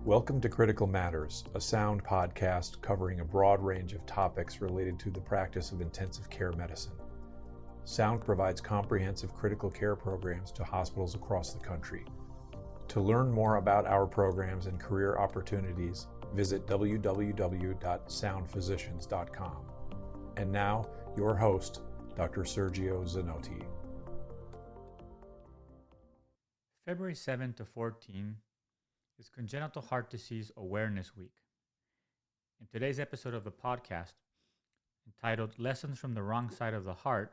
Welcome to Critical Matters, a sound podcast covering a broad range of topics related to the practice of intensive care medicine. Sound provides comprehensive critical care programs to hospitals across the country. To learn more about our programs and career opportunities, visit www.soundphysicians.com. And now, your host, Dr. Sergio Zanotti. February 7 to 14 is Congenital Heart Disease Awareness Week. In today's episode of the podcast, entitled Lessons from the Wrong Side of the Heart,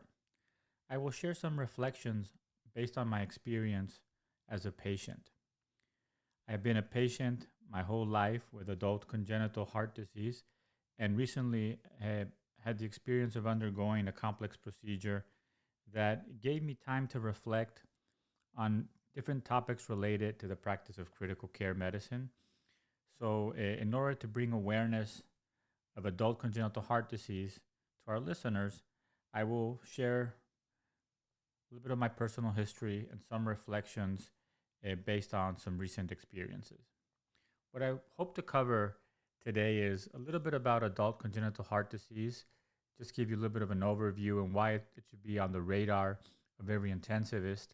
I will share some reflections based on my experience as a patient. I have been a patient my whole life with adult congenital heart disease and recently had the experience of undergoing a complex procedure that gave me time to reflect on different topics related to the practice of critical care medicine. So in order to bring awareness of adult congenital heart disease to our listeners, I will share a little bit of my personal history and some reflections based on some recent experiences. What I hope to cover today is a little bit about adult congenital heart disease, just give you a little bit of an overview and why it should be on the radar of every intensivist,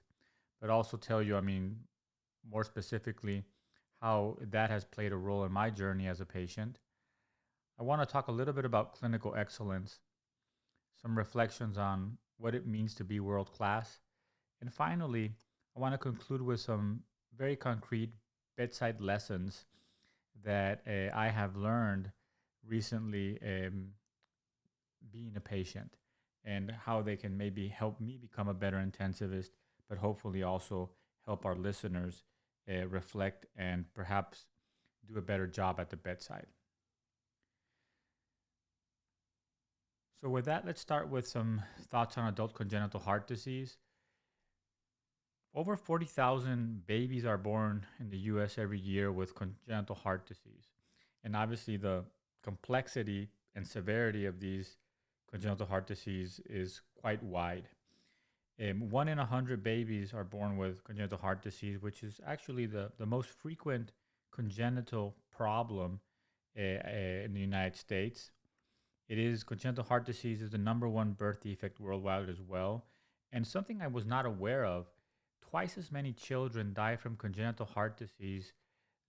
but also tell you, more specifically, how that has played a role in my journey as a patient. I want to talk a little bit about clinical excellence, some reflections on what it means to be world-class, and finally, I want to conclude with some very concrete bedside lessons that I have learned recently being a patient and how they can maybe help me become a better intensivist, but hopefully also help our listeners reflect and perhaps do a better job at the bedside. So with that, let's start with some thoughts on adult congenital heart disease. Over 40,000 babies are born in the U.S. every year with congenital heart disease. And obviously the complexity and severity of these congenital heart disease is quite wide. 1 in 100 babies are born with congenital heart disease, which is actually the most frequent congenital problem in the United States. Congenital heart disease is the number one birth defect worldwide as well. And something I was not aware of, twice as many children die from congenital heart disease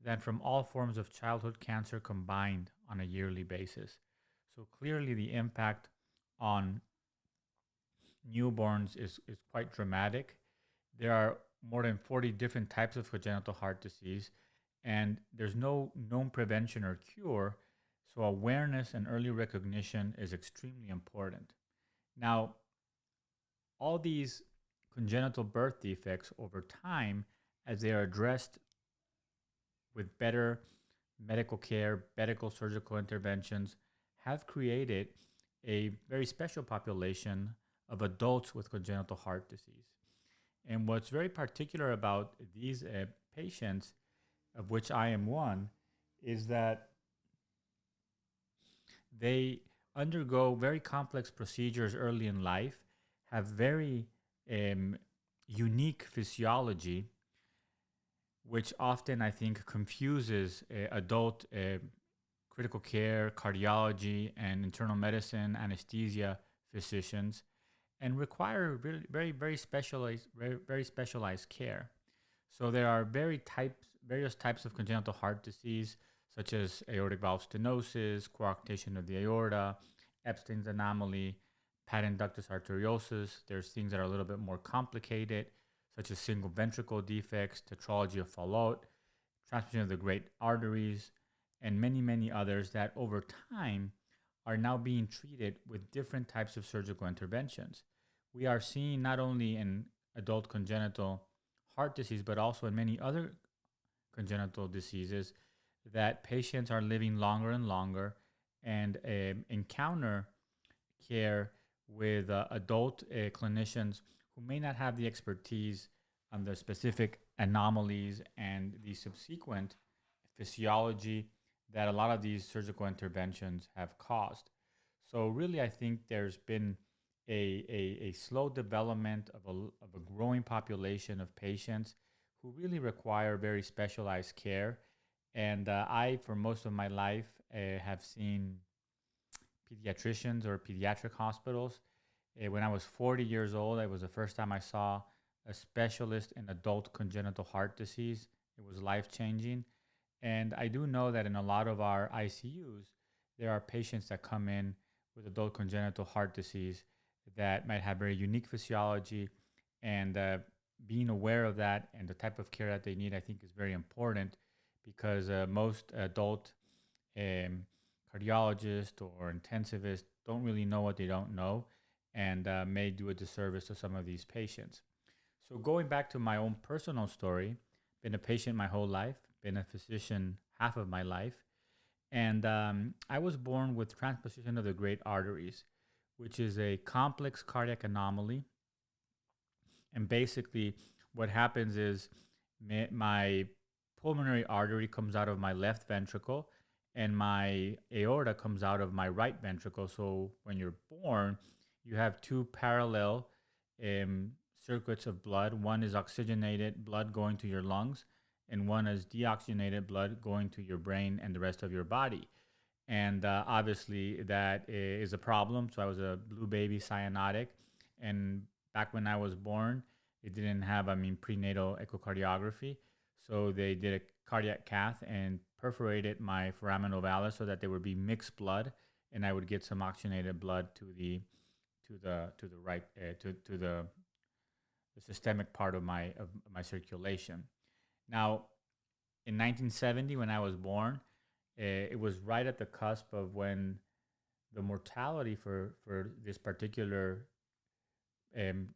than from all forms of childhood cancer combined on a yearly basis. So clearly the impact on newborns is quite dramatic. There are more than 40 different types of congenital heart disease, and there's no known prevention or cure, so awareness and early recognition is extremely important. Now, all these congenital birth defects over time, as they are addressed with better medical care, medical surgical interventions, have created a very special population of adults with congenital heart disease. And what's very particular about these patients, of which I am one, is that they undergo very complex procedures early in life, have very unique physiology, which often I think confuses adult critical care, cardiology, and internal medicine, anesthesia physicians, and require really very specialized care. So there are various types of congenital heart disease, such as aortic valve stenosis, coarctation of the aorta, Epstein's anomaly, patent ductus arteriosus. There's things that are a little bit more complicated, such as single ventricle defects, tetralogy of Fallot, transmission of the great arteries, and many others that over time are now being treated with different types of surgical interventions. We are seeing not only in adult congenital heart disease, but also in many other congenital diseases that patients are living longer and longer and encounter care with adult clinicians who may not have the expertise on the specific anomalies and the subsequent physiology that a lot of these surgical interventions have caused. So really, I think there's been a slow development of a growing population of patients who really require very specialized care. And I, for most of my life, have seen pediatricians or pediatric hospitals. When I was 40 years old, it was the first time I saw a specialist in adult congenital heart disease. It was life changing. And I do know that in a lot of our ICUs, there are patients that come in with adult congenital heart disease that might have very unique physiology. And being aware of that and the type of care that they need, I think, is very important because most adult um, cardiologists or intensivists don't really know what they don't know and may do a disservice to some of these patients. So, going back to my own personal story, been a patient my whole life, been a physician half of my life, and I was born with transposition of the great arteries, which is a complex cardiac anomaly. And basically, what happens is my pulmonary artery comes out of my left ventricle and my aorta comes out of my right ventricle. So when you're born, you have two parallel circuits of blood. One is oxygenated blood going to your lungs, and one is deoxygenated blood going to your brain and the rest of your body. And obviously, that is a problem. So I was a blue baby cyanotic. And back when I was born, they didn't have, prenatal echocardiography. So they did a cardiac cath and perforated my foramen ovale so that there would be mixed blood, and I would get some oxygenated blood to the right to the systemic part of my circulation. Now, in 1970, when I was born, it was right at the cusp of when the mortality for this particular um,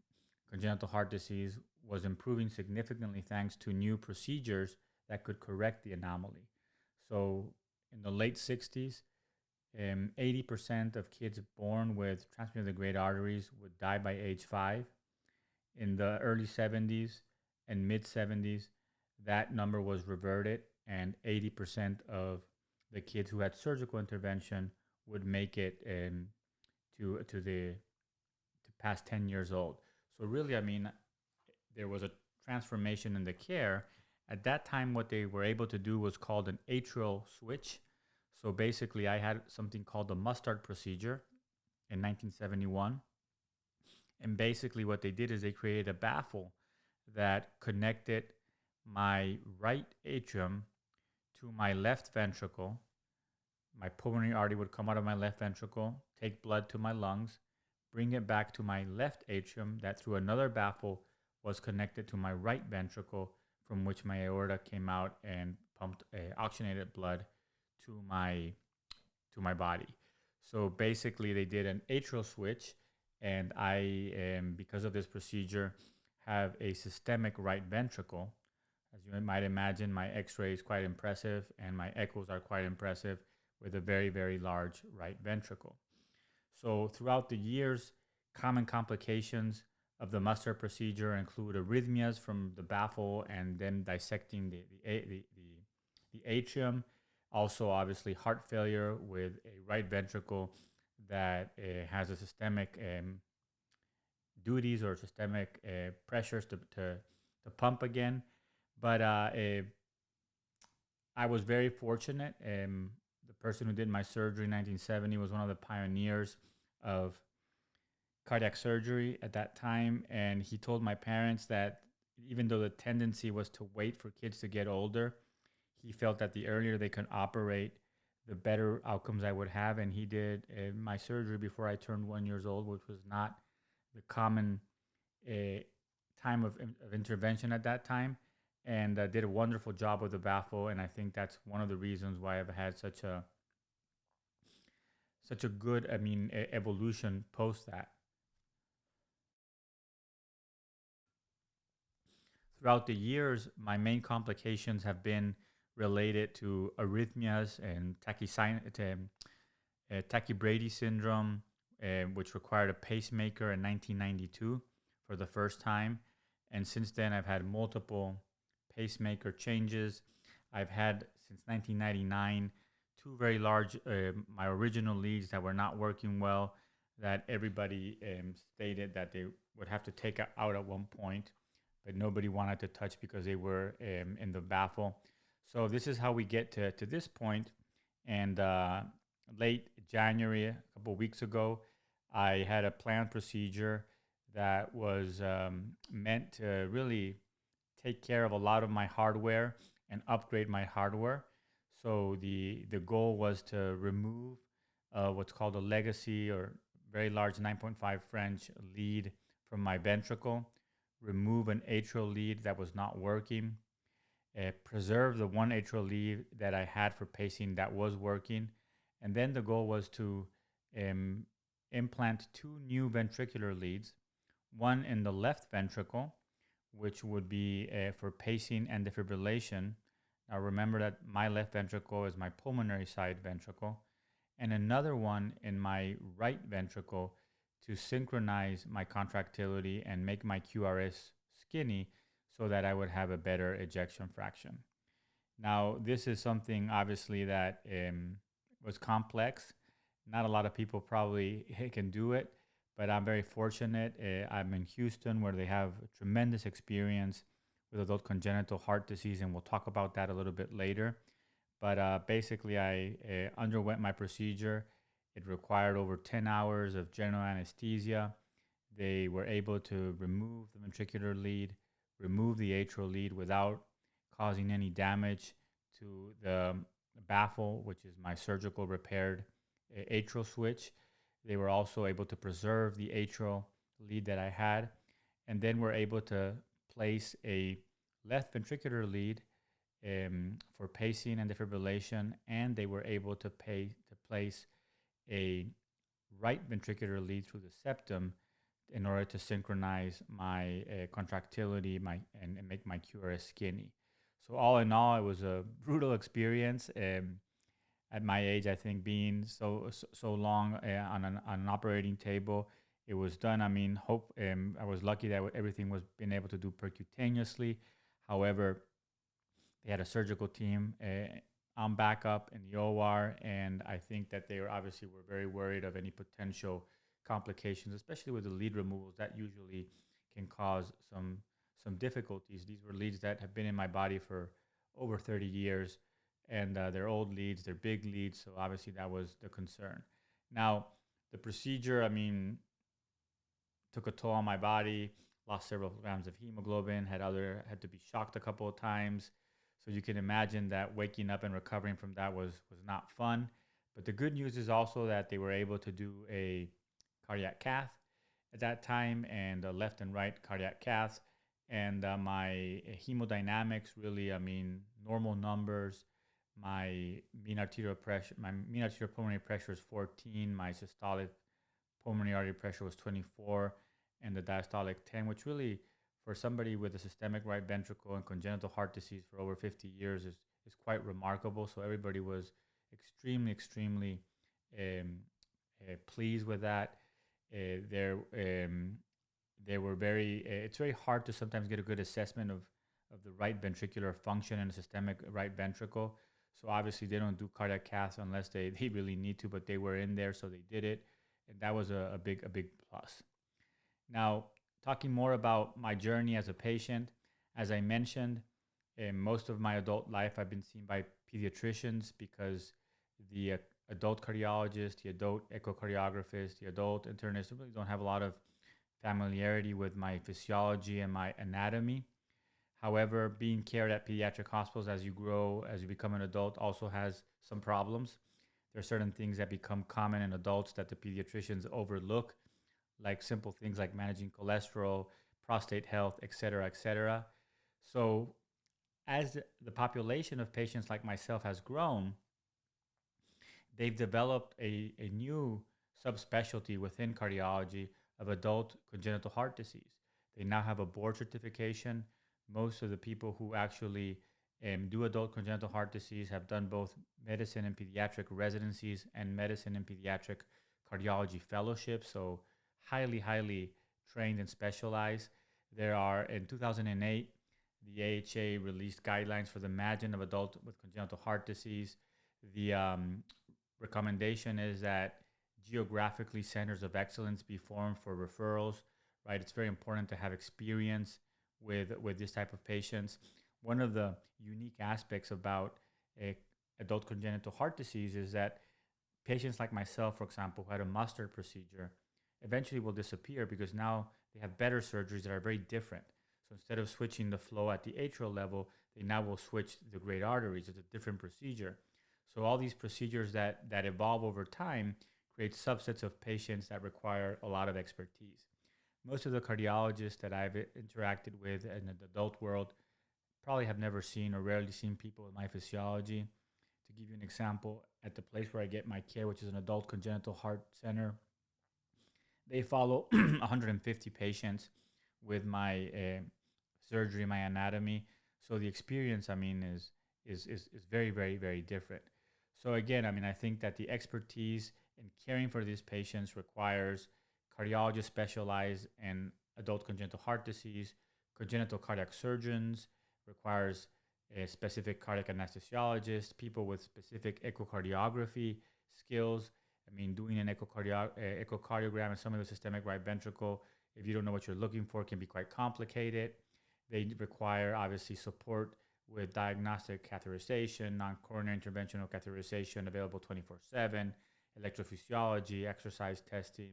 congenital heart disease was improving significantly thanks to new procedures that could correct the anomaly. So in the late 60s, 80% of kids born with transmission of the great arteries would die by age 5. In the early 70s and mid 70s, that number was reverted, and 80% of the kids who had surgical intervention would make it to past 10 years old. So really, there was a transformation in the care. At that time, what they were able to do was called an atrial switch. So basically, I had something called the Mustard procedure in 1971. And basically, what they did is they created a baffle that connected my right atrium to my left ventricle. My pulmonary artery would come out of my left ventricle, take blood to my lungs, bring it back to my left atrium that through another baffle was connected to my right ventricle, from which my aorta came out and pumped oxygenated blood to my body. So basically, they did an atrial switch, and I, because of this procedure, have a systemic right ventricle. As you might imagine, my X-ray is quite impressive, and my echoes are quite impressive, with a very, very large right ventricle. So throughout the years, common complications of the Mustard procedure include arrhythmias from the baffle and then dissecting the atrium. Also, obviously, heart failure with a right ventricle that has a systemic duties or systemic pressures to pump again. But I was very fortunate. The person who did my surgery in 1970 was one of the pioneers of cardiac surgery at that time. And he told my parents that even though the tendency was to wait for kids to get older, he felt that the earlier they could operate, the better outcomes I would have. And he did my surgery before I turned 1 year old, which was not the common time of intervention at that time, and did a wonderful job with the baffle. And I think that's one of the reasons why I've had such a good, evolution post that. Throughout the years, my main complications have been related to arrhythmias and tachybrady syndrome, which required a pacemaker in 1992 for the first time. And since then, I've had multiple pacemaker changes. I've had, since 1999, two very large, my original leads that were not working well, that everybody stated that they would have to take out at one point, but nobody wanted to touch because they were in the baffle. So this is how we get to this point. And late January, a couple of weeks ago, I had a planned procedure that was meant to really take care of a lot of my hardware and upgrade my hardware. So the goal was to remove what's called a legacy or very large 9.5 French lead from my ventricle, remove an atrial lead that was not working, preserve the one atrial lead that I had for pacing that was working, and then the goal was to um, implant two new ventricular leads, one in the left ventricle, which would be for pacing and defibrillation. Now remember that my left ventricle is my pulmonary side ventricle, and another one in my right ventricle to synchronize my contractility and make my QRS skinny so that I would have a better ejection fraction. Now, this is something obviously that was complex. Not a lot of people probably can do it, but I'm very fortunate. I'm in Houston where they have tremendous experience with adult congenital heart disease, and we'll talk about that a little bit later. But basically, I underwent my procedure. It required over 10 hours of general anesthesia. They were able to remove the ventricular lead, remove the atrial lead without causing any damage to the baffle, which is my surgical repaired atrial switch. They were also able to preserve the atrial lead that I had, and then were able to place a left ventricular lead for pacing and defibrillation, and they were able to place a right ventricular lead through the septum in order to synchronize my contractility and make my QRS skinny. So all in all, it was a brutal experience. At my age, I think being so long on an operating table, it was done. I mean, I was lucky that everything was being able to do percutaneously. However, they had a surgical team on backup in the OR, and I think that they were very worried of any potential complications, especially with the lead removals that usually can cause some difficulties. These were leads that have been in my body for over 30 years, and they're old leads, they're big leads, so obviously that was the concern. Now, the procedure, I mean, took a toll on my body, lost several grams of hemoglobin, had to be shocked a couple of times. So you can imagine that waking up and recovering from that was not fun. But the good news is also that they were able to do a cardiac cath at that time, and a left and right cardiac cath. And my hemodynamics really, I mean, normal numbers. My mean arterial pulmonary pressure is 14. My systolic pulmonary artery pressure was 24, and the diastolic 10, which really, for somebody with a systemic right ventricle and congenital heart disease for over 50 years, is quite remarkable. So everybody was extremely pleased with that. They were very. It's very hard to sometimes get a good assessment of the right ventricular function in a systemic right ventricle. So obviously they don't do cardiac caths unless they really need to, but they were in there, so they did it, and that was a big plus. Now, talking more about my journey as a patient, as I mentioned, in most of my adult life, I've been seen by pediatricians because the adult cardiologist, the adult echocardiographer, the adult internist really don't have a lot of familiarity with my physiology and my anatomy. However, being cared at pediatric hospitals as you grow, as you become an adult, also has some problems. There are certain things that become common in adults that the pediatricians overlook, like simple things like managing cholesterol, prostate health, et cetera. So as the population of patients like myself has grown, they've developed a new subspecialty within cardiology of adult congenital heart disease. They now have a board certification. Most of the people who actually do adult congenital heart disease have done both medicine and pediatric residencies and medicine and pediatric cardiology fellowships, so highly trained and specialized. There are, in 2008, the AHA released guidelines for the management of adult with congenital heart disease. The recommendation is that geographically centers of excellence be formed for referrals, right? It's very important to have experience with this type of patients. one of the unique aspects about a adult congenital heart disease is that patients like myself, for example, who had a mustard procedure, eventually will disappear because now they have better surgeries that are very different. So instead of switching the flow at the atrial level, they now will switch the great arteries. It's a different procedure. So all these procedures that evolve over time create subsets of patients that require a lot of expertise. Most of the cardiologists that I've interacted with in the adult world probably have never seen or rarely seen people with my physiology. To give you an example, at the place where I get my care, which is an adult congenital heart center, they follow 150 patients with my surgery, my anatomy. So the experience, I mean, is very, very, very different. So again, I mean, I think that the expertise in caring for these patients requires cardiologists specialized in adult congenital heart disease, congenital cardiac surgeons, requires a specific cardiac anesthesiologist, people with specific echocardiography skills. I mean, doing an echocardiogram and some of the systemic right ventricle, if you don't know what you're looking for, can be quite complicated. They require, obviously, support with diagnostic catheterization, non-coronary interventional catheterization available 24/7, electrophysiology, exercise testing,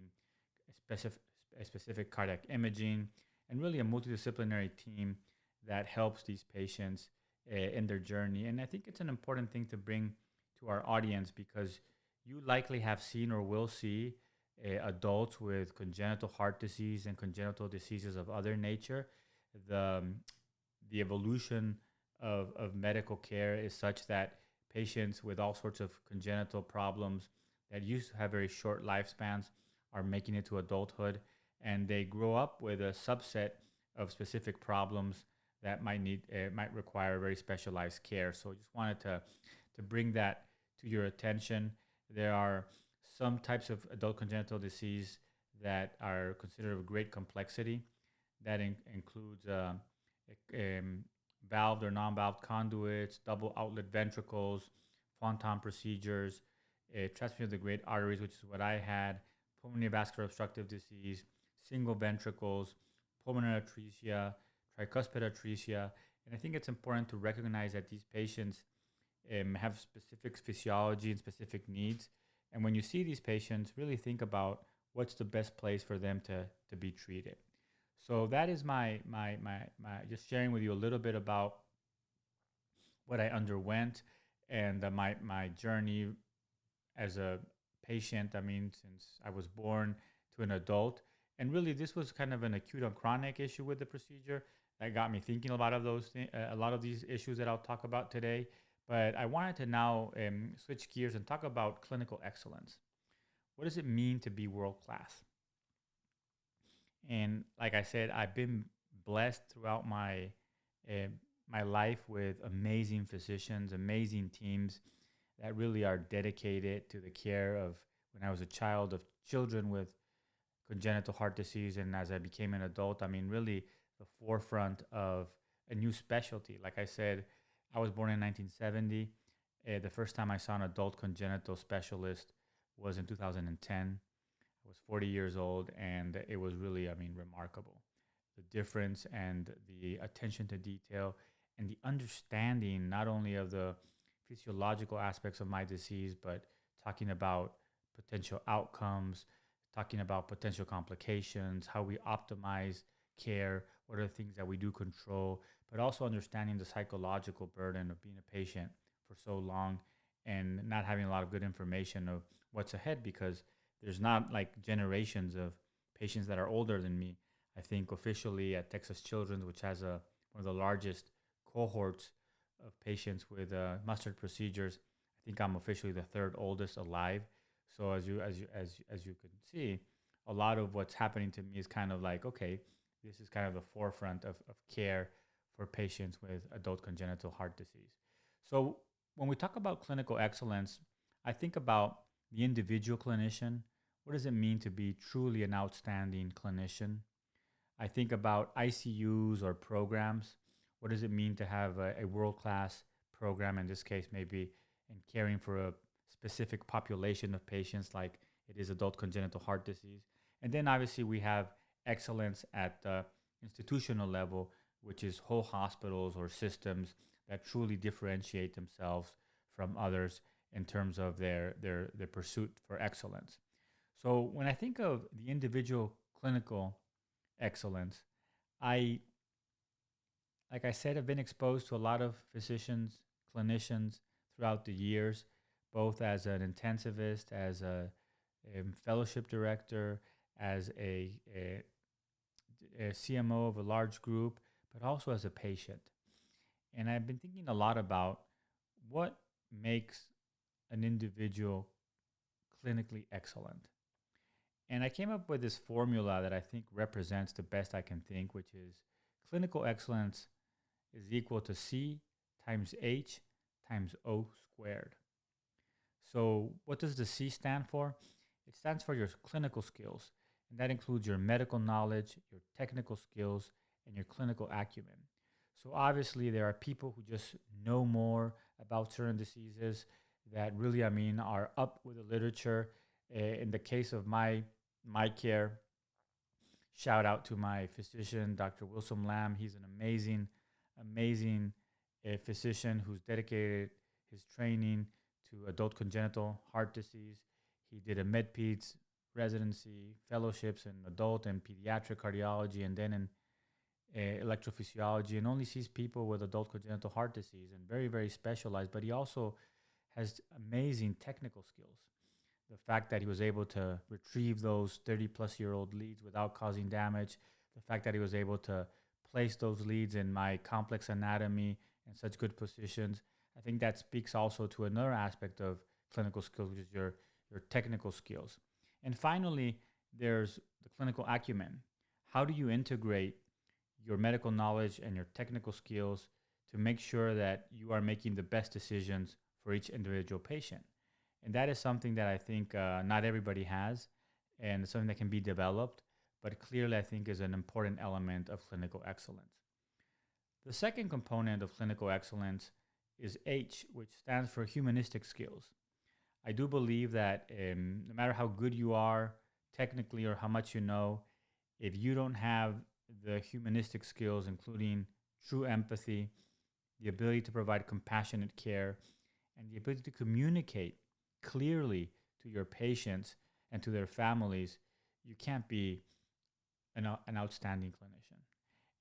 specific cardiac imaging, and really a multidisciplinary team that helps these patients in their journey. And I think it's an important thing to bring to our audience because you likely have seen or will see adults with congenital heart disease and congenital diseases of other nature. The, the evolution of medical care is such that patients with all sorts of congenital problems that used to have very short lifespans are making it to adulthood, and they grow up with a subset of specific problems that might require very specialized care. So I just wanted to bring that to your attention. There are some types of adult congenital disease that are considered of great complexity. That includes valved or non-valved conduits, double outlet ventricles, Fontan procedures, transfusion of the great arteries, which is what I had, pulmonary vascular obstructive disease, single ventricles, pulmonary atresia, tricuspid atresia. And I think it's important to recognize that these patients have specific physiology and specific needs. And when you see these patients, really think about what's the best place for them to be treated. So that is my just sharing with you a little bit about what I underwent and my journey as a patient. I mean, since I was born to an adult. And really, this was kind of an acute on chronic issue with the procedure that got me thinking a lot of these issues that I'll talk about today. But I wanted to now switch gears and talk about clinical excellence. What does it mean to be world class? And like I said, I've been blessed throughout my life with amazing physicians, amazing teams that really are dedicated to the care of, when I was a child, of children with congenital heart disease, and as I became an adult, I mean, really the forefront of a new specialty. Like I said, I was born in 1970. The first time I saw an adult congenital specialist was in 2010. I was 40 years old, and it was really, I mean, remarkable. The difference and the attention to detail and the understanding not only of the physiological aspects of my disease, but talking about potential outcomes, talking about potential complications, how we optimize care, what are the things that we do control, but also understanding the psychological burden of being a patient for so long and not having a lot of good information of what's ahead, because there's not like generations of patients that are older than me. I think officially at Texas Children's, which has one of the largest cohorts of patients with mustard procedures, I think I'm officially the third oldest alive. So as you can see, a lot of what's happening to me is kind of like, okay, this is kind of the forefront of care for patients with adult congenital heart disease. So when we talk about clinical excellence, I think about the individual clinician. What does it mean to be truly an outstanding clinician? I think about ICUs or programs. What does it mean to have a world-class program, in this case, maybe in caring for a specific population of patients like it is adult congenital heart disease? And then obviously we have excellence at the institutional level which is whole hospitals or systems that truly differentiate themselves from others in terms of their pursuit for excellence. So when I think of the individual clinical excellence, I, like I said, have been exposed to a lot of physicians, clinicians throughout the years, both as an intensivist, as a fellowship director, as a CMO of a large group, but also as a patient. And I've been thinking a lot about what makes an individual clinically excellent. And I came up with this formula that I think represents the best I can think, which is clinical excellence is equal to C times H times O squared. So what does the C stand for? It stands for your clinical skills, and that includes your medical knowledge, your technical skills, and your clinical acumen. So obviously there are people who just know more about certain diseases that really, are up with the literature. In the case of my care, shout out to my physician, Dr. Wilson Lamb. He's an amazing physician who's dedicated his training to adult congenital heart disease. He did a MedPeds residency, fellowships in adult and pediatric cardiology, and then in electrophysiology, and only sees people with adult congenital heart disease, and very, very specialized. But he also has amazing technical skills. The fact that he was able to retrieve those 30-plus-year-old leads without causing damage, the fact that he was able to place those leads in my complex anatomy in such good positions, I think that speaks also to another aspect of clinical skills, which is your technical skills. And finally, there's the clinical acumen. How do you integrate your medical knowledge and your technical skills to make sure that you are making the best decisions for each individual patient? And that is something that I think not everybody has, and something that can be developed, but clearly I think is an important element of clinical excellence. The second component of clinical excellence is H, which stands for humanistic skills. I do believe that no matter how good you are technically or how much you know, if you don't have the humanistic skills, including true empathy, the ability to provide compassionate care, and the ability to communicate clearly to your patients and to their families, you can't be an outstanding clinician.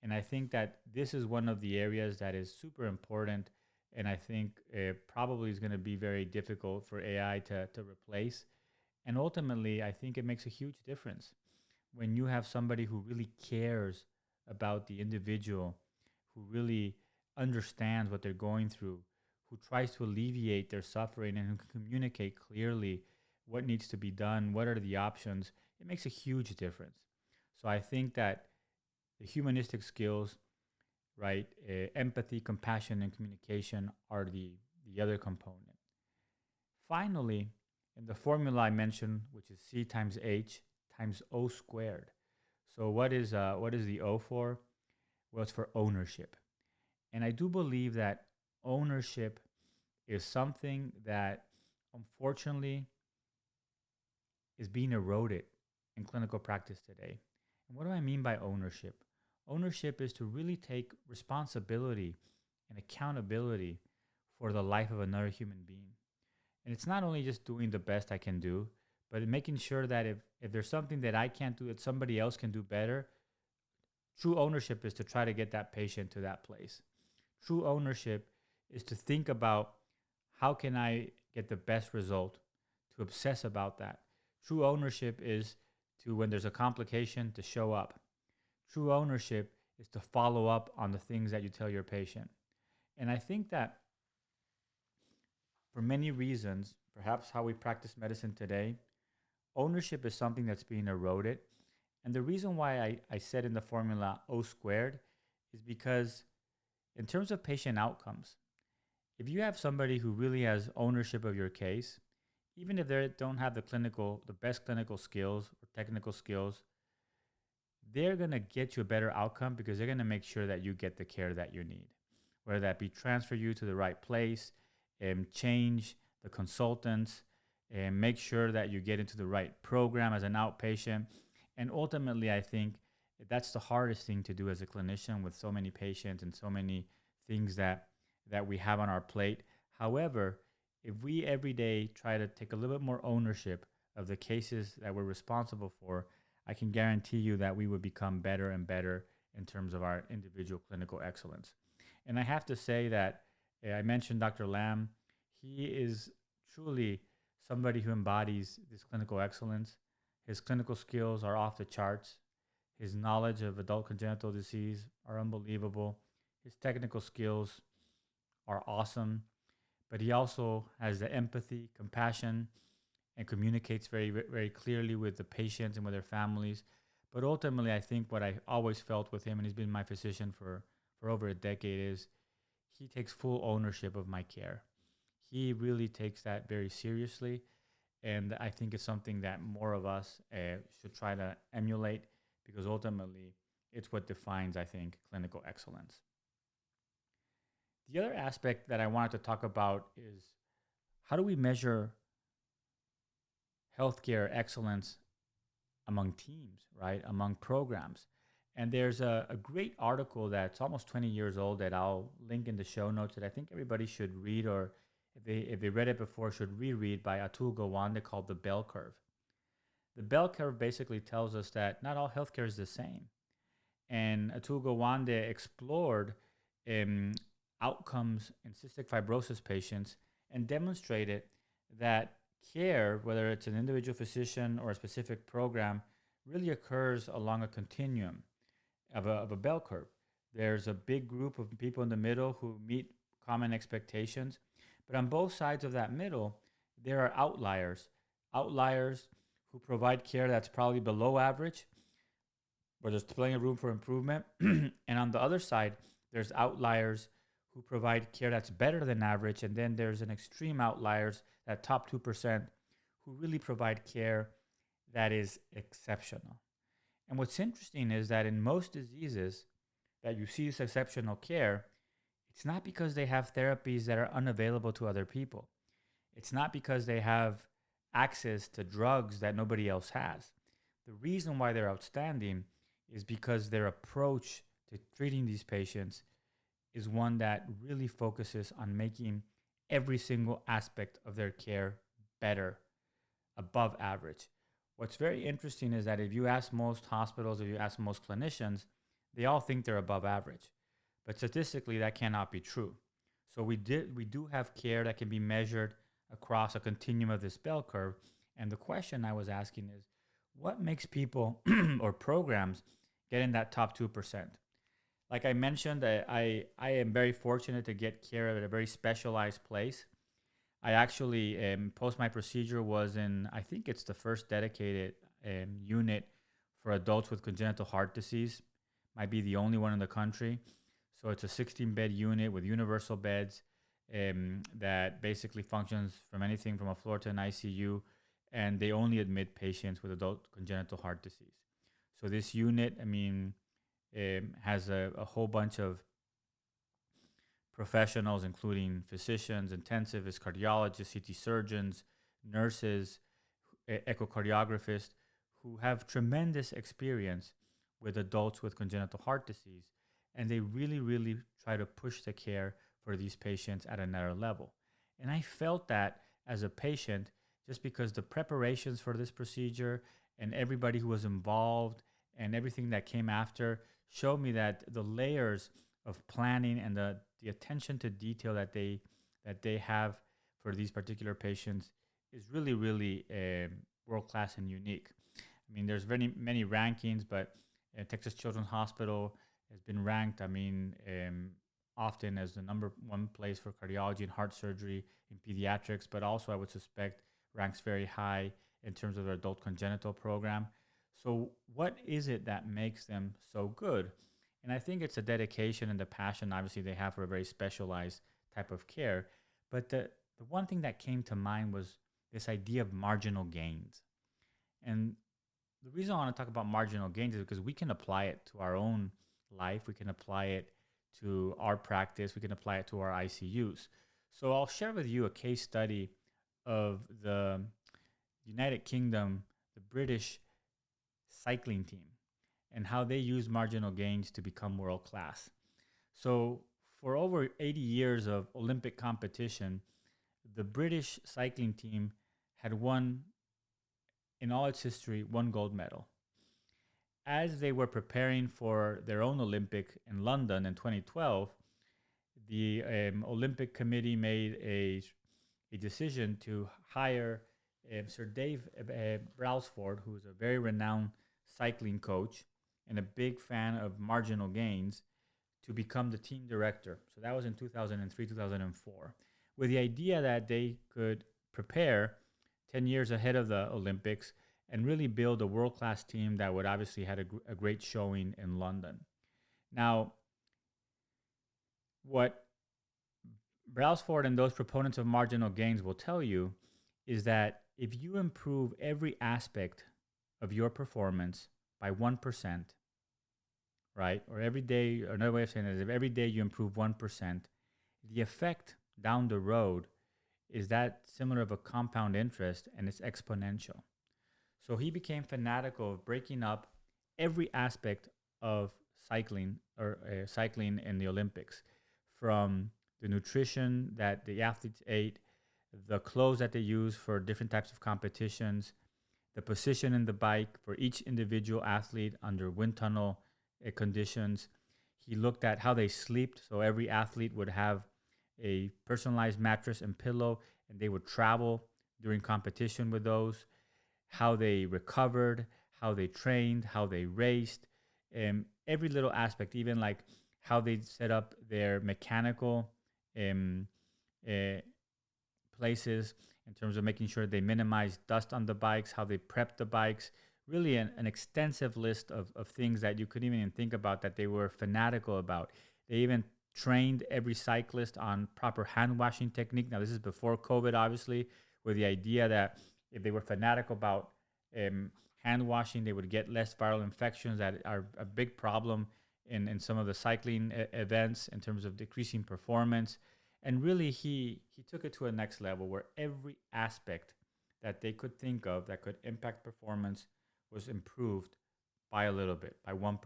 And I think that this is one of the areas that is super important, and I think probably is going to be very difficult for AI to replace. And ultimately, I think it makes a huge difference when you have somebody who really cares about the individual, who really understands what they're going through, who tries to alleviate their suffering, and who can communicate clearly what needs to be done, what are the options. It makes a huge difference. So I think that the humanistic skills, right, empathy, compassion, and communication are the other component. Finally, in the formula I mentioned, which is C times H times O squared. So what is the O for? Well, it's for ownership. And I do believe that ownership is something that unfortunately is being eroded in clinical practice today. And what do I mean by ownership? Ownership is to really take responsibility and accountability for the life of another human being. And it's not only just doing the best I can do, but making sure that if there's something that I can't do that somebody else can do better, true ownership is to try to get that patient to that place. True ownership is to think about how can I get the best result, to obsess about that. True ownership is to, when there's a complication, to show up. True ownership is to follow up on the things that you tell your patient. And I think that for many reasons, perhaps how we practice medicine today, ownership is something that's being eroded. And the reason why I said in the formula O squared is because in terms of patient outcomes, if you have somebody who really has ownership of your case, even if they don't have the best clinical skills or technical skills, they're going to get you a better outcome because they're going to make sure that you get the care that you need, whether that be transfer you to the right place, change the consultants, and make sure that you get into the right program as an outpatient. And ultimately, I think that's the hardest thing to do as a clinician with so many patients and so many things that we have on our plate. However, if we every day try to take a little bit more ownership of the cases that we're responsible for, I can guarantee you that we would become better and better in terms of our individual clinical excellence. And I have to say that I mentioned Dr. Lamb. He is truly somebody who embodies this clinical excellence. His clinical skills are off the charts. His knowledge of adult congenital disease are unbelievable. His technical skills are awesome, but he also has the empathy, compassion, and communicates very clearly with the patients and with their families. But ultimately, I think what I always felt with him, and he's been my physician for over a decade, is he takes full ownership of my care. He really takes that very seriously. And I think it's something that more of us should try to emulate, because ultimately it's what defines, I think, clinical excellence. The other aspect that I wanted to talk about is how do we measure healthcare excellence among teams, right? Among programs. And there's a great article that's almost 20 years old that I'll link in the show notes that I think everybody should read, or if they read it before, should reread, by Atul Gawande, called The Bell Curve. The bell curve basically tells us that not all healthcare is the same. And Atul Gawande explored outcomes in cystic fibrosis patients and demonstrated that care, whether it's an individual physician or a specific program, really occurs along a continuum of a bell curve. There's a big group of people in the middle who meet common expectations, but on both sides of that middle, there are outliers who provide care that's probably below average, where there's plenty of room for improvement. And on the other side, there's outliers who provide care that's better than average. And then there's an extreme outliers, that top 2%, who really provide care that is exceptional. And what's interesting is that in most diseases that you see this exceptional care, it's not because they have therapies that are unavailable to other people. It's not because they have access to drugs that nobody else has. The reason why they're outstanding is because their approach to treating these patients is one that really focuses on making every single aspect of their care better, above average. What's very interesting is that if you ask most hospitals, if you ask most clinicians, they all think they're above average. But statistically, that cannot be true. So we do have care that can be measured across a continuum of this bell curve. And the question I was asking is, what makes people or programs get in that top 2%? Like I mentioned, I am very fortunate to get care at a very specialized place. I actually, post my procedure, was in, I think it's the first dedicated unit for adults with congenital heart disease. Might be the only one in the country. So it's a 16-bed unit with universal beds that basically functions from anything from a floor to an ICU, and they only admit patients with adult congenital heart disease. So this unit, has a whole bunch of professionals, including physicians, intensivists, cardiologists, CT surgeons, nurses, echocardiographers, who have tremendous experience with adults with congenital heart disease. And they really, really try to push the care for these patients at another level. And I felt that as a patient, just because the preparations for this procedure and everybody who was involved and everything that came after showed me that the layers of planning and the attention to detail that they have for these particular patients is really, really world-class and unique. There's many rankings, but Texas Children's Hospital has been ranked, often as the number one place for cardiology and heart surgery in pediatrics, but also I would suspect ranks very high in terms of their adult congenital program. So what is it that makes them so good? And I think it's a dedication and the passion, obviously, they have for a very specialized type of care. But the one thing that came to mind was this idea of marginal gains. And the reason I want to talk about marginal gains is because we can apply it to our own life. We can apply it to our practice. We can apply it to our ICUs. So I'll share with you a case study of the United Kingdom, the British cycling team. and how they use marginal gains to become world class. So, for over 80 years of Olympic competition, the British cycling team had won, in all its history, one gold medal. As they were preparing for their own Olympic in London in 2012, the Olympic Committee made a decision to hire Sir Dave Brailsford, who is a very renowned cycling coach and a big fan of marginal gains, to become the team director. So that was in 2003, 2004, with the idea that they could prepare 10 years ahead of the Olympics and really build a world-class team that would obviously had a great showing in London. Now, what Brailsford and those proponents of marginal gains will tell you is that if you improve every aspect of your performance by 1%, right? Or every day, or another way of saying it is if every day you improve 1%, the effect down the road is that similar of a compound interest, and it's exponential. So he became fanatical of breaking up every aspect of cycling cycling in the Olympics, from the nutrition that the athletes ate, the clothes that they use for different types of competitions, the position in the bike for each individual athlete under wind tunnel conditions. He looked at how they slept, so every athlete would have a personalized mattress and pillow, and they would travel during competition with those, how they recovered, how they trained, how they raced, every little aspect, even like how they set up their mechanical places in terms of making sure they minimize dust on the bikes, how they prep the bikes, really an extensive list of things that you couldn't even think about that they were fanatical about. They even trained every cyclist on proper hand washing technique. Now, this is before COVID, obviously, with the idea that if they were fanatical about hand washing, they would get less viral infections that are a big problem in some of the cycling events in terms of decreasing performance. And really, he took it to a next level where every aspect that they could think of that could impact performance was improved by a little bit, by 1%.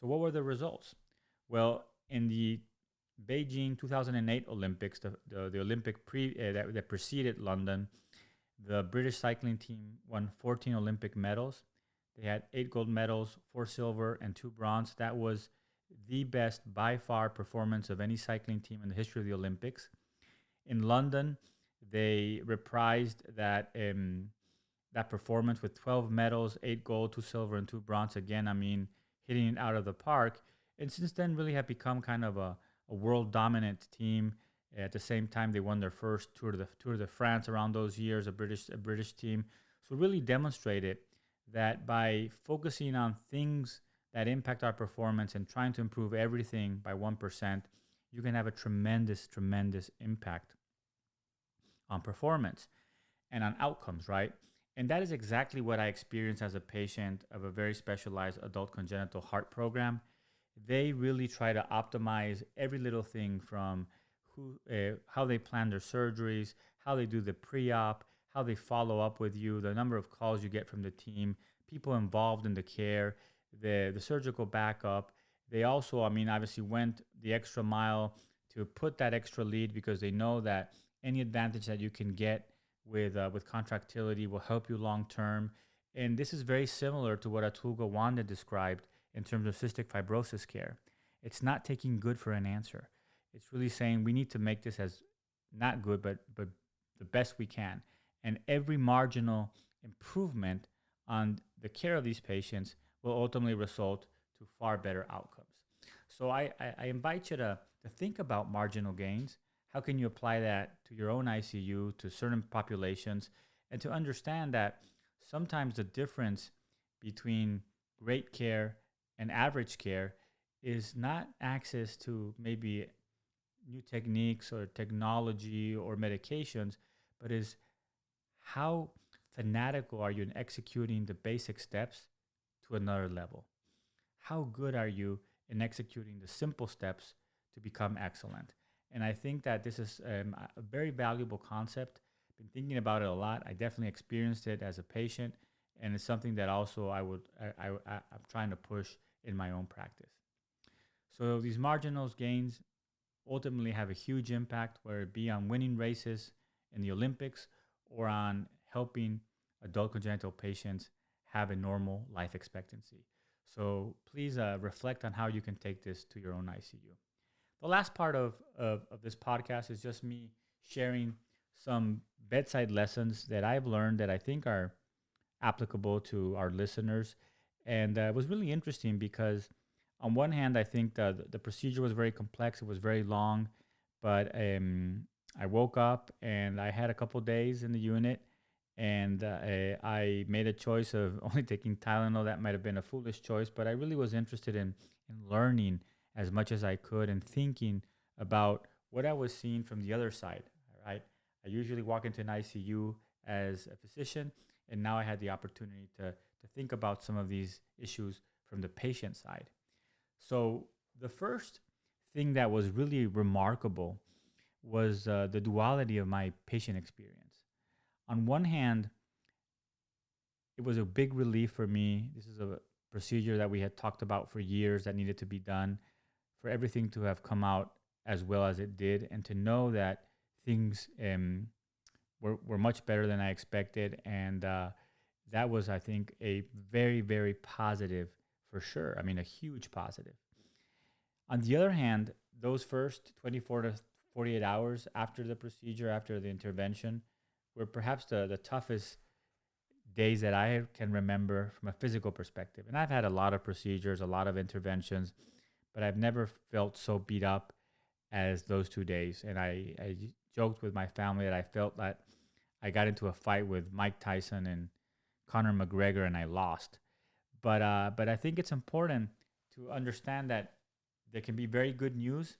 So what were the results? Well, in the Beijing 2008 Olympics, the Olympic that preceded London, the British cycling team won 14 Olympic medals. They had 8 gold medals, 4 silver, and 2 bronze. That was the best by far performance of any cycling team in the history of the Olympics. In London, they reprised that that performance with 12 medals, 8 gold, 2 silver, and 2 bronze. Again, I mean, hitting it out of the park. And since then, really have become kind of a world dominant team. At the same time, they won their first Tour de France around those years, a British team. So really demonstrated that by focusing on things that impact our performance and trying to improve everything by 1%, you can have a tremendous, tremendous impact on performance and on outcomes, right? And that is exactly what I experienced as a patient of a very specialized adult congenital heart program. They really try to optimize every little thing from how they plan their surgeries, how they do the pre-op, how they follow up with you, the number of calls you get from the team, people involved in the care, the surgical backup. They also, I mean, obviously went the extra mile to put that extra lead because they know that any advantage that you can get with contractility will help you long term. And this is very similar to what Atulga Wanda described in terms of cystic fibrosis care. It's not taking good for an answer. It's really saying we need to make this as not good, but the best we can. And every marginal improvement on the care of these patients will ultimately result to far better outcomes. So I invite you to think about marginal gains. How can you apply that to your own ICU, to certain populations, and to understand that sometimes the difference between great care and average care is not access to maybe new techniques or technology or medications, but is how fanatical are you in executing the basic steps to another level? How good are you in executing the simple steps to become excellent? And I think that this is a very valuable concept. Been thinking about it a lot. I definitely experienced it as a patient, and it's something that also I'm trying to push in my own practice. So these marginal gains ultimately have a huge impact, whether it be on winning races in the Olympics or on helping adult congenital patients have a normal life expectancy. So please reflect on how you can take this to your own ICU. The last part of this podcast is just me sharing some bedside lessons that I've learned that I think are applicable to our listeners. And it was really interesting because, on one hand, I think the procedure was very complex, it was very long, but I woke up and I had a couple days in the unit. And I made a choice of only taking Tylenol. That might have been a foolish choice, but I really was interested in learning as much as I could and thinking about what I was seeing from the other side. Right? I usually walk into an ICU as a physician, and now I had the opportunity to think about some of these issues from the patient side. So the first thing that was really remarkable was the duality of my patient experience. On one hand, it was a big relief for me. This is a procedure that we had talked about for years that needed to be done, for everything to have come out as well as it did, and to know that things were much better than I expected. And that was, I think, a very, very positive for sure. I mean, a huge positive. On the other hand, those first 24 to 48 hours after the procedure, after the intervention, were perhaps the toughest days that I can remember from a physical perspective. And I've had a lot of procedures, a lot of interventions, but I've never felt so beat up as those 2 days. And I joked with my family that I felt that I got into a fight with Mike Tyson and Conor McGregor and I lost. But I think it's important to understand that there can be very good news,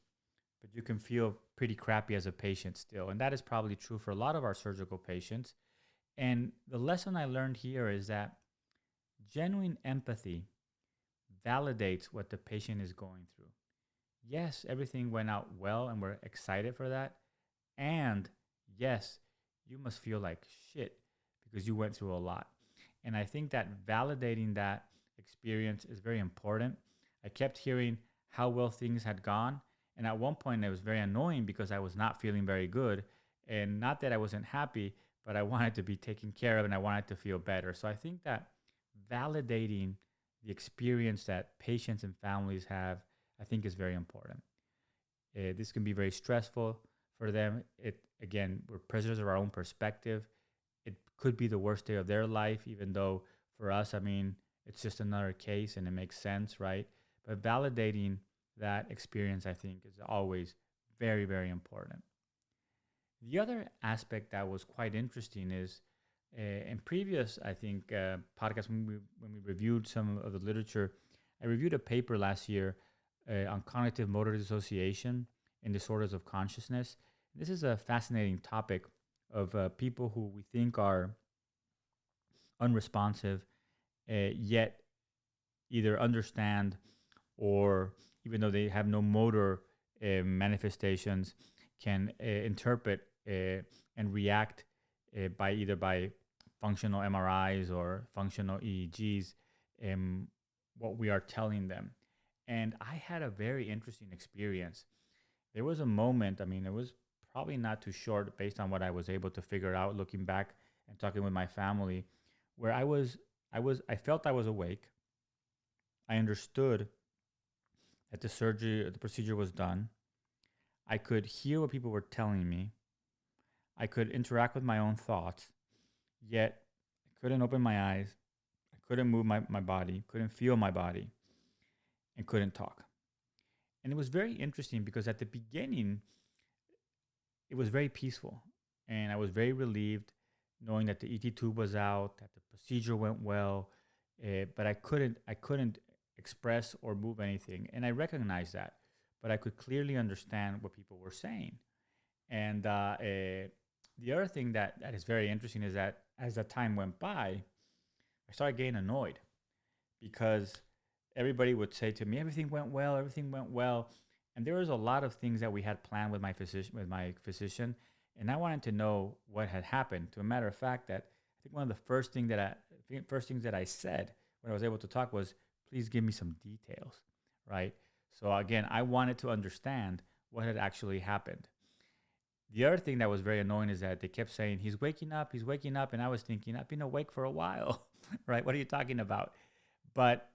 but you can feel pretty crappy as a patient still. And that is probably true for a lot of our surgical patients. And the lesson I learned here is that genuine empathy validates what the patient is going through. Yes, everything went out well and we're excited for that. And yes, you must feel like shit because you went through a lot. And I think that validating that experience is very important. I kept hearing how well things had gone. And at one point, it was very annoying because I was not feeling very good. And not that I wasn't happy, but I wanted to be taken care of and I wanted to feel better. So I think that validating the experience that patients and families have, I think is very important. This can be very stressful for them. Again, we're prisoners of our own perspective. It could be the worst day of their life, even though for us, I mean, it's just another case and it makes sense, right? But validating that experience, I think, is always very, very important. The other aspect that was quite interesting is in previous, I think, podcasts, when we reviewed some of the literature, I reviewed a paper last year on cognitive motor dissociation and disorders of consciousness. This is a fascinating topic of people who we think are unresponsive, yet either understand or even though they have no motor manifestations, can interpret and react by functional MRIs or functional EEGs, what we are telling them. And I had a very interesting experience. There was a moment, I mean, it was probably not too short based on what I was able to figure out looking back and talking with my family, where I felt I was awake. I understood that the procedure was done. I could hear what people were telling me. I could interact with my own thoughts, yet I couldn't open my eyes. I couldn't move my body, couldn't feel my body, and couldn't talk. And it was very interesting because at the beginning, it was very peaceful. And I was very relieved knowing that the ET tube was out, that the procedure went well, but I couldn't express or move anything. And I recognized that, but I could clearly understand what people were saying. And the other thing that is very interesting is that as the time went by, I started getting annoyed because everybody would say to me, everything went well. And there was a lot of things that we had planned with my physician, and I wanted to know what had happened. To a matter of fact, that I think one of the first things that I said when I was able to talk was, please give me some details, right? So again, I wanted to understand what had actually happened. The other thing that was very annoying is that they kept saying, he's waking up, he's waking up. And I was thinking, I've been awake for a while, right? What are you talking about? But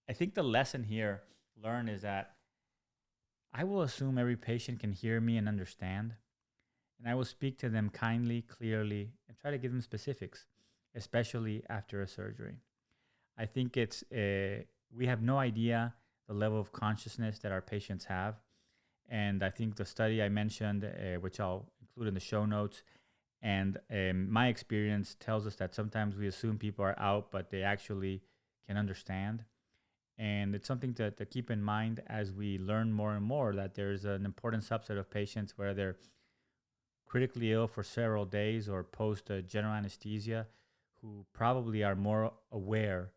I think the lesson here learned is that I will assume every patient can hear me and understand. And I will speak to them kindly, clearly, and try to give them specifics, especially after a surgery. I think we have no idea the level of consciousness that our patients have. And I think the study I mentioned, which I'll include in the show notes, and my experience tells us that sometimes we assume people are out, but they actually can understand. And it's something to keep in mind as we learn more and more that there's an important subset of patients where they're critically ill for several days or post general anesthesia who probably are more aware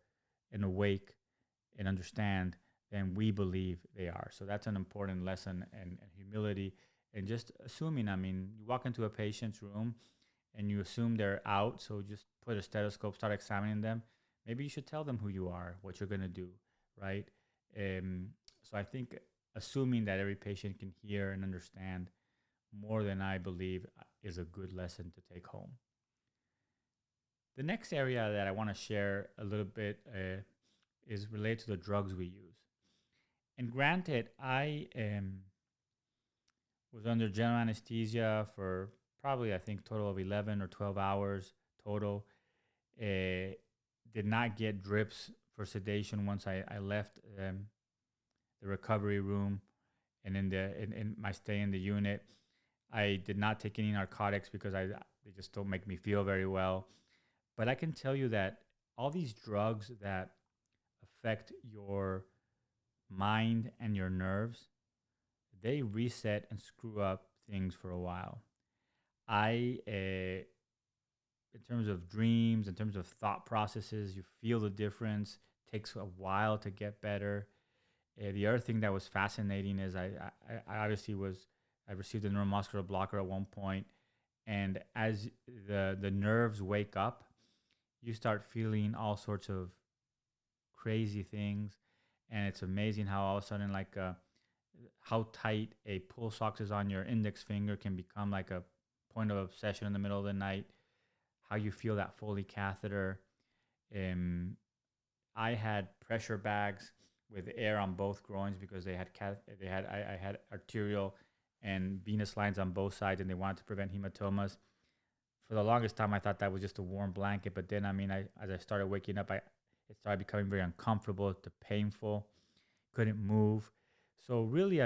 and awake and understand than we believe they are. So that's an important lesson and humility and just assuming. I mean, you walk into a patient's room and you assume they're out, so just put a stethoscope, start examining them. Maybe you should tell them who you are, what you're going to do, right? So I think assuming that every patient can hear and understand more than I believe is a good lesson to take home. The next area that I want to share a little bit is related to the drugs we use. And granted, I was under general anesthesia for probably, I think, total of 11 or 12 hours total. Did not get drips for sedation once I left the recovery room and in my stay in the unit. I did not take any narcotics because they just don't make me feel very well. But I can tell you that all these drugs that affect your mind and your nerves, they reset and screw up things for a while. In terms of dreams, in terms of thought processes, you feel the difference. It takes a while to get better. The other thing that was fascinating is I received a neuromuscular blocker at one point, and as the nerves wake up, you start feeling all sorts of crazy things, and it's amazing how all of a sudden, how tight a pulse ox is on your index finger can become like a point of obsession in the middle of the night. How you feel that Foley catheter. I had pressure bags with air on both groins because I had arterial and venous lines on both sides, and they wanted to prevent hematomas. For the longest time, I thought that was just a warm blanket, but then, as I started waking up, it started becoming very uncomfortable, painful, couldn't move. So really,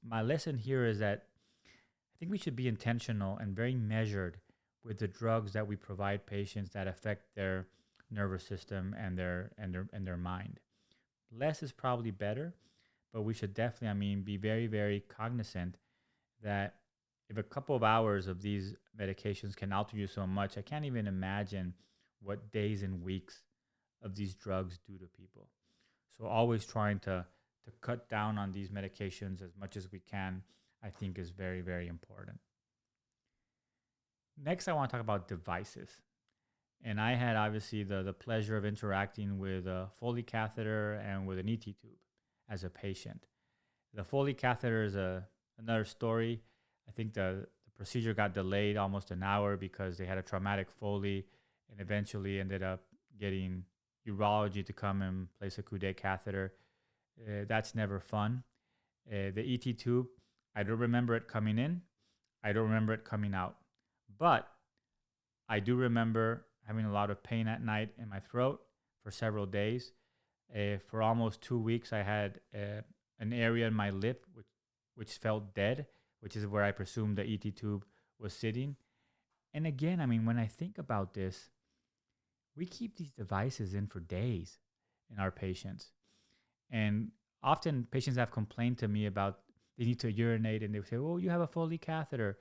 my lesson here is that I think we should be intentional and very measured with the drugs that we provide patients that affect their nervous system and their mind. Less is probably better, but we should definitely, be very, very cognizant that if a couple of hours of these medications can alter you so much, I can't even imagine what days and weeks of these drugs do to people. So always trying to cut down on these medications as much as we can, I think is very, very important. Next, I want to talk about devices. And I had obviously the pleasure of interacting with a Foley catheter and with an ET tube as a patient. The Foley catheter is another story. I think the procedure got delayed almost an hour because they had a traumatic Foley and eventually ended up getting urology to come and place a Coudet catheter. That's never fun. The ET tube, I don't remember it coming in. I don't remember it coming out. But I do remember having a lot of pain at night in my throat for several days. For almost 2 weeks, I had an area in my lip which felt dead, which is where I presume the ET tube was sitting. And again, when I think about this, we keep these devices in for days in our patients. And often patients have complained to me about they need to urinate and they say, oh, you have a Foley catheter.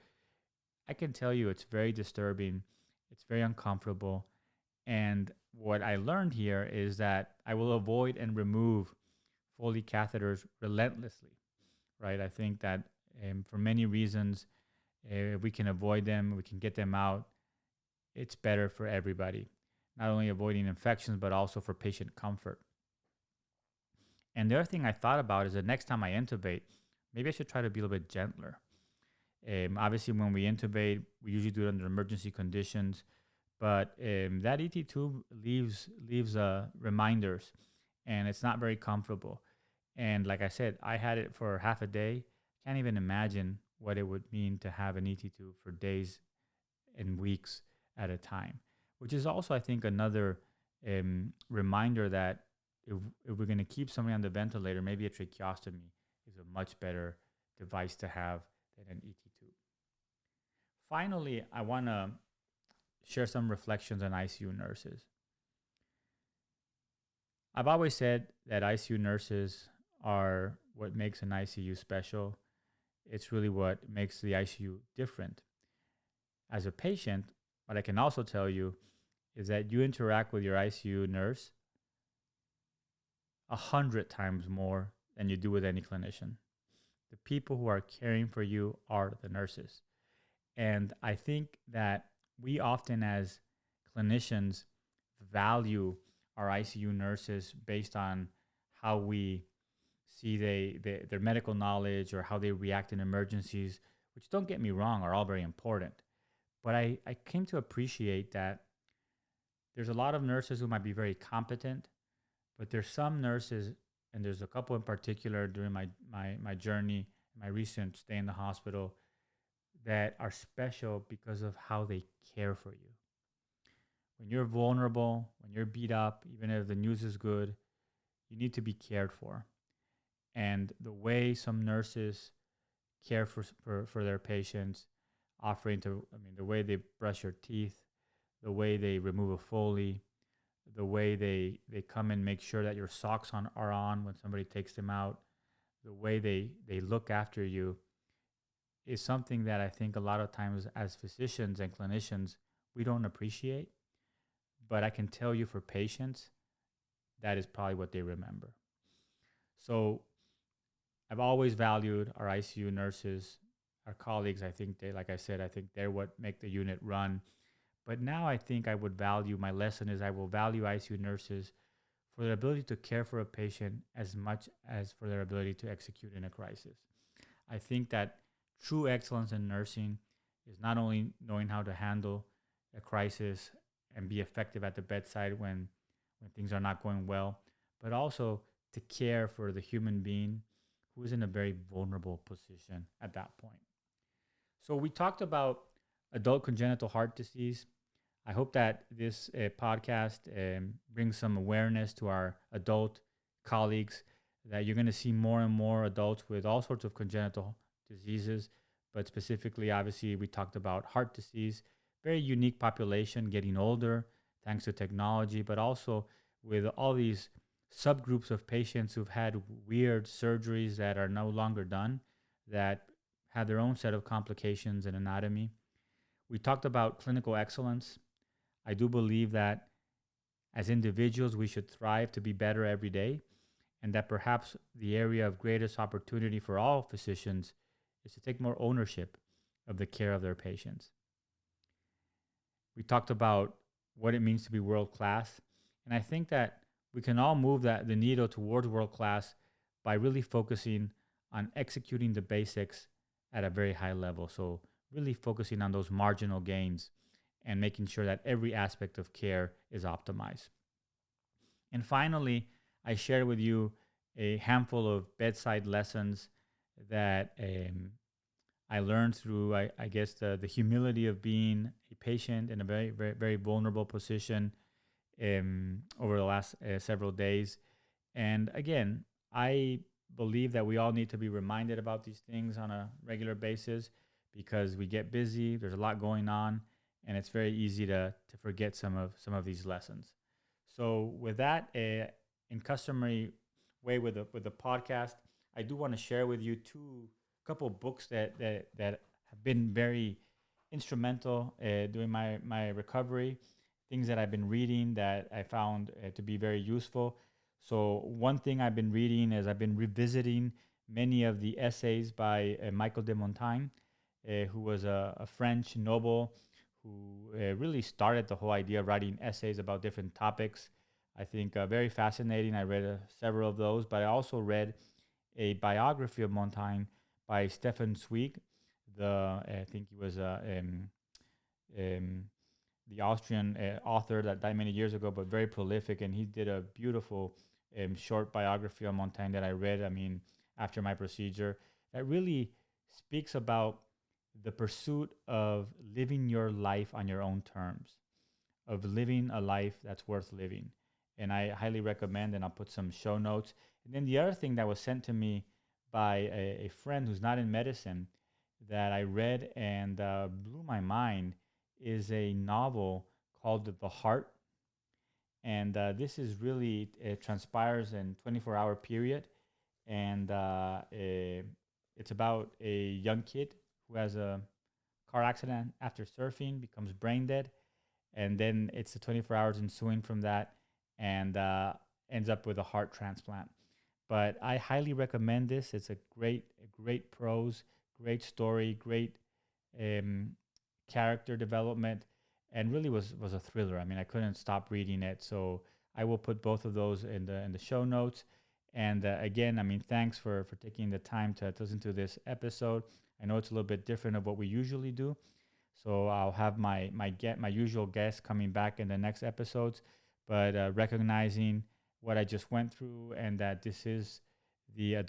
I can tell you it's very disturbing. It's very uncomfortable. And what I learned here is that I will avoid and remove Foley catheters relentlessly, right? I think that for many reasons, if we can avoid them, we can get them out, it's better for everybody. not only avoiding infections, but also for patient comfort. And the other thing I thought about is the next time I intubate, maybe I should try to be a little bit gentler. Obviously, when we intubate, we usually do it under emergency conditions, but that ET tube leaves reminders, and it's not very comfortable. And like I said, I had it for half a day. Can't even imagine what it would mean to have an ET tube for days and weeks at a time, which is also, I think, another reminder that if we're going to keep somebody on the ventilator, maybe a tracheostomy is a much better device to have than an ET tube. Finally, I want to share some reflections on ICU nurses. I've always said that ICU nurses are what makes an ICU special. It's really what makes the ICU different. As a patient, what I can also tell you is that you interact with your ICU nurse 100 times more than you do with any clinician. The people who are caring for you are the nurses. And I think that we often, as clinicians, value our ICU nurses based on how we see their medical knowledge or how they react in emergencies, which, don't get me wrong, are all very important. But I came to appreciate that there's a lot of nurses who might be very competent, but there's some nurses, and there's a couple in particular during my journey, my recent stay in the hospital, that are special because of how they care for you. When you're vulnerable, when you're beat up, even if the news is good, you need to be cared for. And the way some nurses care for their patients, the way they brush your teeth, the way they remove a Foley, the way they come and make sure that your socks are on when somebody takes them out, the way they look after you is something that I think a lot of times as physicians and clinicians, we don't appreciate. But I can tell you for patients, that is probably what they remember. So I've always valued our ICU nurses, our colleagues. I think I think they're what make the unit run. But now I think I would value, my lesson is I will value ICU nurses for their ability to care for a patient as much as for their ability to execute in a crisis. I think that true excellence in nursing is not only knowing how to handle a crisis and be effective at the bedside when things are not going well, but also to care for the human being who is in a very vulnerable position at that point. So we talked about adult congenital heart disease. I hope that this podcast brings some awareness to our adult colleagues, that you're going to see more and more adults with all sorts of congenital diseases, but specifically, obviously, we talked about heart disease, very unique population, getting older thanks to technology, but also with all these subgroups of patients who've had weird surgeries that are no longer done, that have their own set of complications in anatomy. We talked about clinical excellence. I do believe that as individuals, we should strive to be better every day, and that perhaps the area of greatest opportunity for all physicians is to take more ownership of the care of their patients. We talked about what it means to be world-class, and I think that we can all move the needle towards world-class by really focusing on executing the basics at a very high level. So really focusing on those marginal gains and making sure that every aspect of care is optimized. And finally, I share with you a handful of bedside lessons that I learned through, I guess, the humility of being a patient in a very, very, very vulnerable position over the last several days. And again, I believe that we all need to be reminded about these things on a regular basis because we get busy, there's a lot going on, and it's very easy to forget some of these lessons. So with that, in customary way with the podcast, I do want to share with you couple books that have been very instrumental during my recovery, things that I've been reading that I found to be very useful. So one thing I've been reading is I've been revisiting many of the essays by Michael de Montaigne, who was a French noble who really started the whole idea of writing essays about different topics. I think very fascinating. I read several of those, but I also read a biography of Montaigne by Stefan Zweig. I think he was the Austrian author that died many years ago, but very prolific, and he did a beautiful short biography on Montaigne that I read. I mean, after my procedure, that really speaks about the pursuit of living your life on your own terms, of living a life that's worth living. And I highly recommend, and I'll put some show notes. And then the other thing that was sent to me by a friend who's not in medicine that I read and blew my mind is a novel called The Heart. And this is really, it transpires in 24-hour period. And it's about a young kid who has a car accident after surfing, becomes brain dead. And then it's the 24 hours ensuing from that, and ends up with a heart transplant. But I highly recommend this. It's a great prose, great story, great character development, and really was a thriller. I mean, I couldn't stop reading it. So I will put both of those in the show notes. And again, I mean, thanks for taking the time to listen to this episode. I know it's a little bit different of what we usually do. So I'll have my usual guests coming back in the next episodes, but recognizing what I just went through and that this is the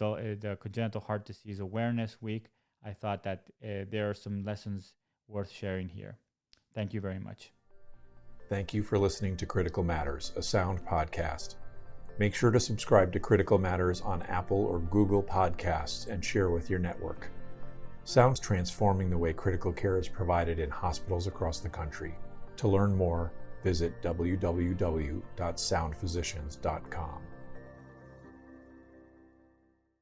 Congenital Heart Disease Awareness Week, I thought that there are some lessons worth sharing here. Thank you very much. Thank you for listening to Critical Matters, a sound podcast. Make sure to subscribe to Critical Matters on Apple or Google Podcasts and share with your network. Sound's transforming the way critical care is provided in hospitals across the country. To learn more, visit www.soundphysicians.com.